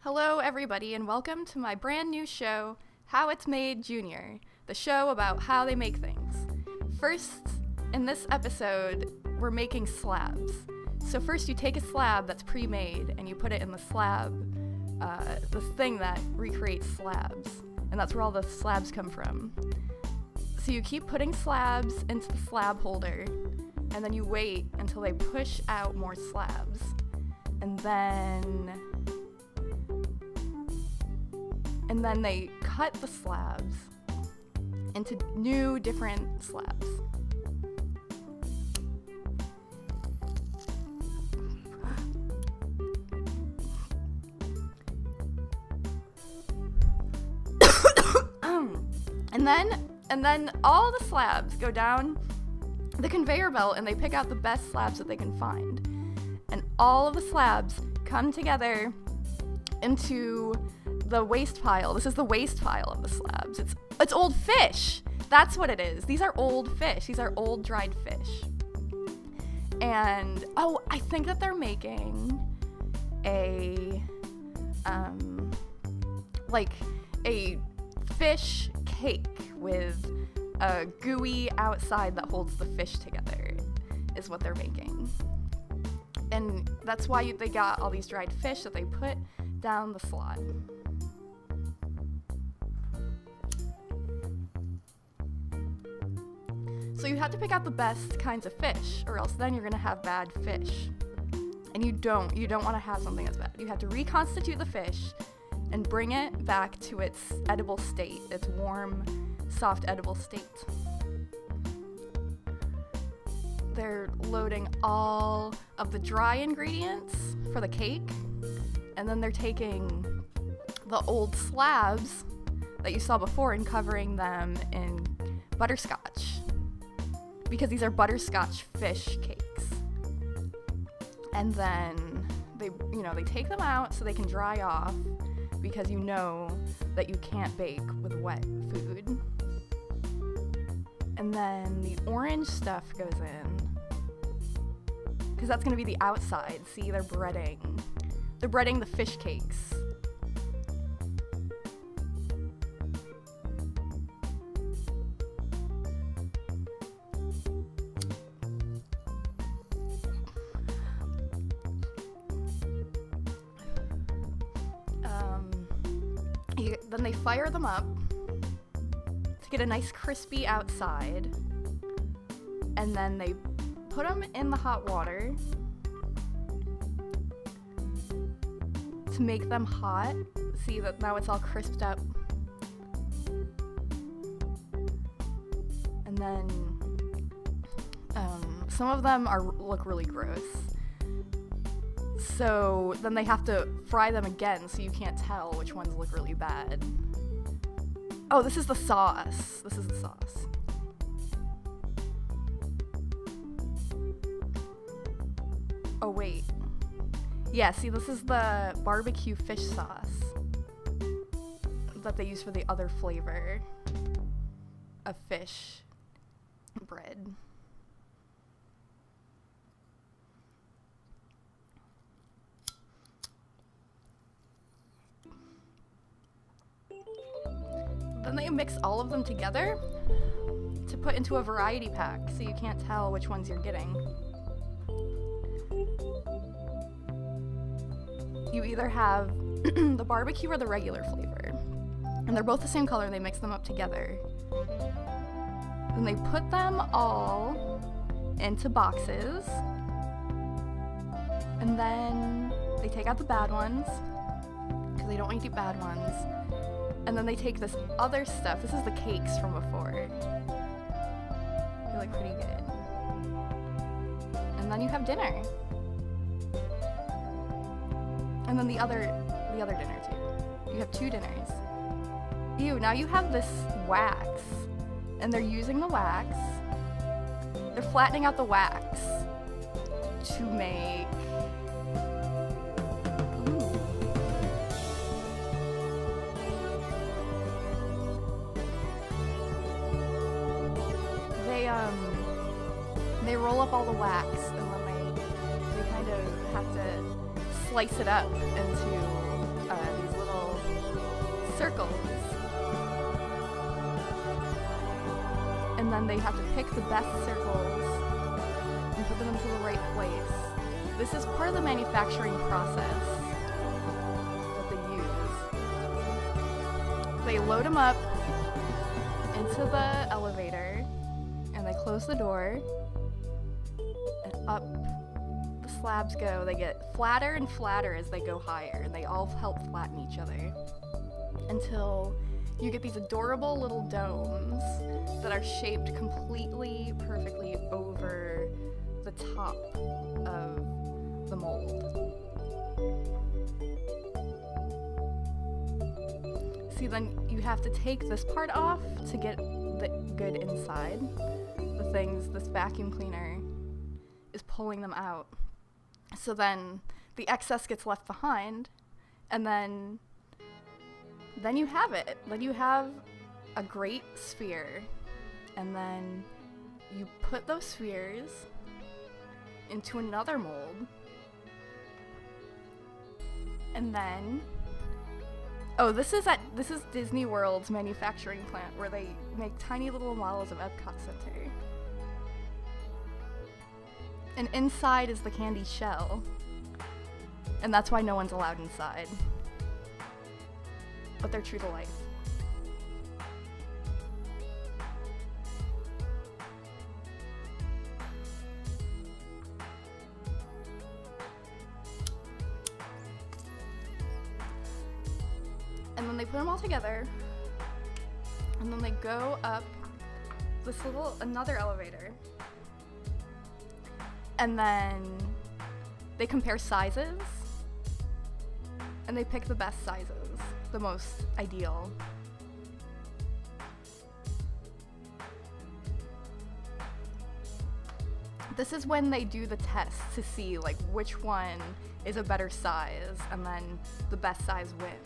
Hello, everybody, and welcome to my brand new show, How It's Made Junior, the show about how they make things. First, in this episode, we're making slabs. So first you take a slab that's pre-made and you put it in the slab, the thing that recreates slabs, and that's where all the slabs come from. So you keep putting slabs into the slab holder, and then you wait until they push out more slabs. And then they cut the slabs into new, different slabs. And then all the slabs go down the conveyor belt and they pick out the best slabs that they can find. And all of the slabs come together into the waste pile. This is the waste pile of the slabs. It's old fish. That's what it is. These are old fish. These are old dried fish. And I think that they're making a fish cake with a gooey outside that holds the fish together is what they're making. And that's why they got all these dried fish that they put down the slot. So you have to pick out the best kinds of fish, or else then you're gonna have bad fish. And you don't want to have something that's bad. You have to reconstitute the fish and bring it back to its edible state, its warm, soft, edible state. They're loading all of the dry ingredients for the cake, and then they're taking the old slabs that you saw before and covering them in butterscotch, because these are butterscotch fish cakes. And then they take them out so they can dry off, because you know that you can't bake with wet food. And then the orange stuff goes in, because that's going to be the outside. See, they're breading the fish cakes. Then they fire them up to get a nice crispy outside, and then they put them in the hot water to make them hot. See that now it's all crisped up. And then some of them look really gross. So then they have to fry them again, so you can't tell which ones look really bad. Oh, this is the sauce. This is the sauce. Oh, wait. Yeah, see, this is the barbecue fish sauce that they use for the other flavor of fish bread. Then they mix all of them together to put into a variety pack, so you can't tell which ones you're getting. You either have the barbecue or the regular flavor, and they're both the same color. They mix them up together. Then they put them all into boxes, and then they take out the bad ones, because they don't want to eat bad ones. And then they take this other stuff. This is the cakes from before. They look pretty good. And then you have dinner. And then the other dinner too. You have two dinners. Ew, now you have this wax. And they're using the wax. They're flattening out the wax to make... They roll up all the wax, and then they kind of have to slice it up into circles. And then they have to pick the best circles and put them into the right place. This is part of the manufacturing process that they use. They load them up into the elevator, and they close the door, and up the slabs go. They get flatter and flatter as they go higher, and they all help flatten each other until you get these adorable little domes that are shaped completely perfectly over the top of the mold. See, then you have to take this part off to get the good inside. The things, this vacuum cleaner is pulling them out. So then the excess gets left behind, and then you have it. Then you have a great sphere, and then you put those spheres into another mold, and then this is Disney World's manufacturing plant where they make tiny little models of Epcot Center. And inside is the candy shell, and that's why no one's allowed inside. But they're true to life. And then they put them all together, and then they go up another elevator, and then they compare sizes, and they pick the best sizes, the most ideal. This is when they do the test to see like which one is a better size, and then the best size wins.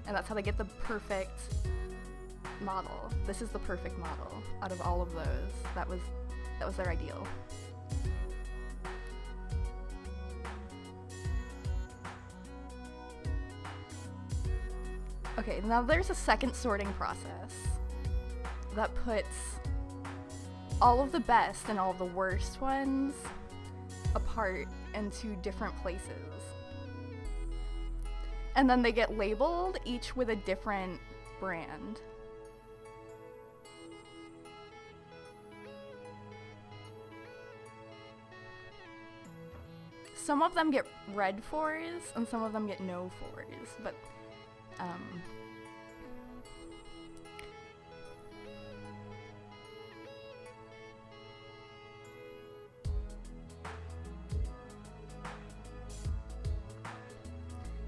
And that's how they get the perfect model. This is the perfect model out of all of those. That was their ideal. Okay, now there's a second sorting process that puts all of the best and all of the worst ones apart into different places. And then they get labeled, each with a different brand. Some of them get red 4s, and some of them get no 4s, but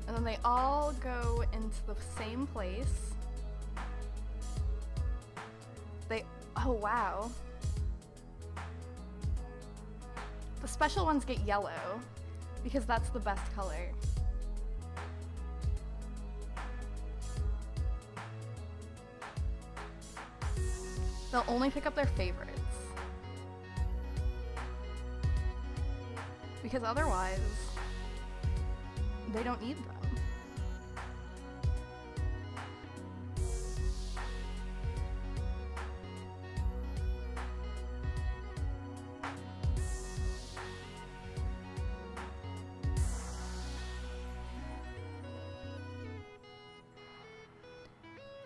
and then they all go into the same place. Oh wow. The special ones get yellow, because that's the best color. They'll only pick up their favorites, because otherwise they don't need them.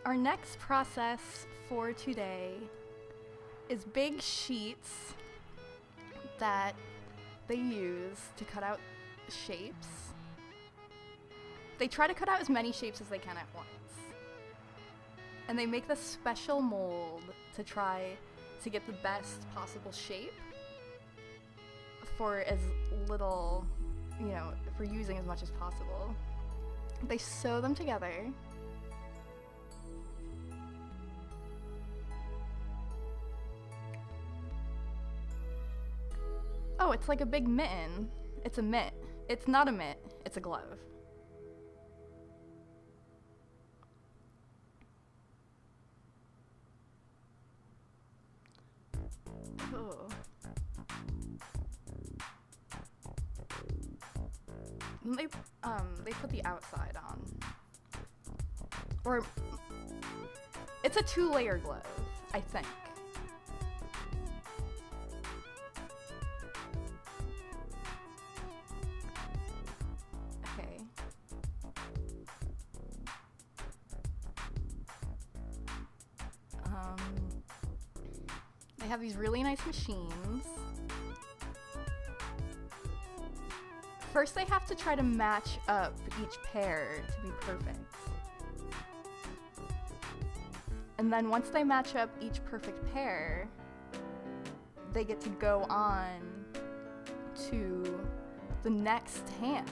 Our next process for today is big sheets that they use to cut out shapes. They try to cut out as many shapes as they can at once. And they make this special mold to try to get the best possible shape for as little, for using as much as possible. They sew them together. Oh, it's like a big mitten. It's a mitt. It's not a mitt, it's a glove. Oh. They put the outside on. Or it's a 2-layer glove, I think. Okay. They have these really nice machines. First, they have to try to match up each pair to be perfect. And then once they match up each perfect pair, they get to go on to the next hand.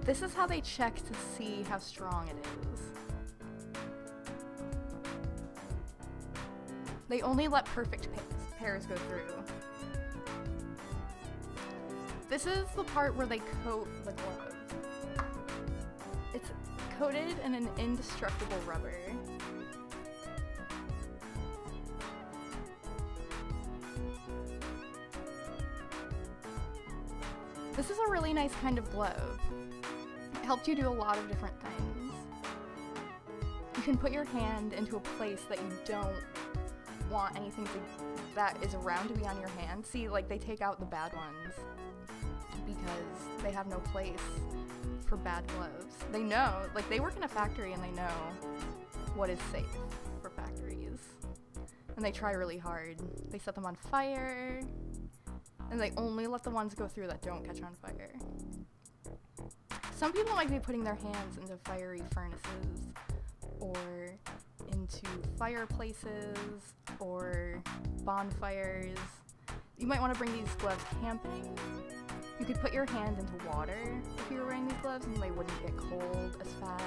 This is how they check to see how strong it is. They only let perfect pairs go through. This is the part where they coat the glove. It's coated in an indestructible rubber. This is a really nice kind of glove. It helped you do a lot of different things. You can put your hand into a place that you don't want anything that is around to be on your hand. See, like, they take out the bad ones because they have no place for bad gloves. They know, like, they work in a factory and they know what is safe for factories. And they try really hard. They set them on fire, and they only let the ones go through that don't catch on fire. Some people might be putting their hands into fiery furnaces, or into fireplaces, or bonfires. You might want to bring these gloves camping. You could put your hand into water if you were wearing these gloves, and they wouldn't get cold as fast.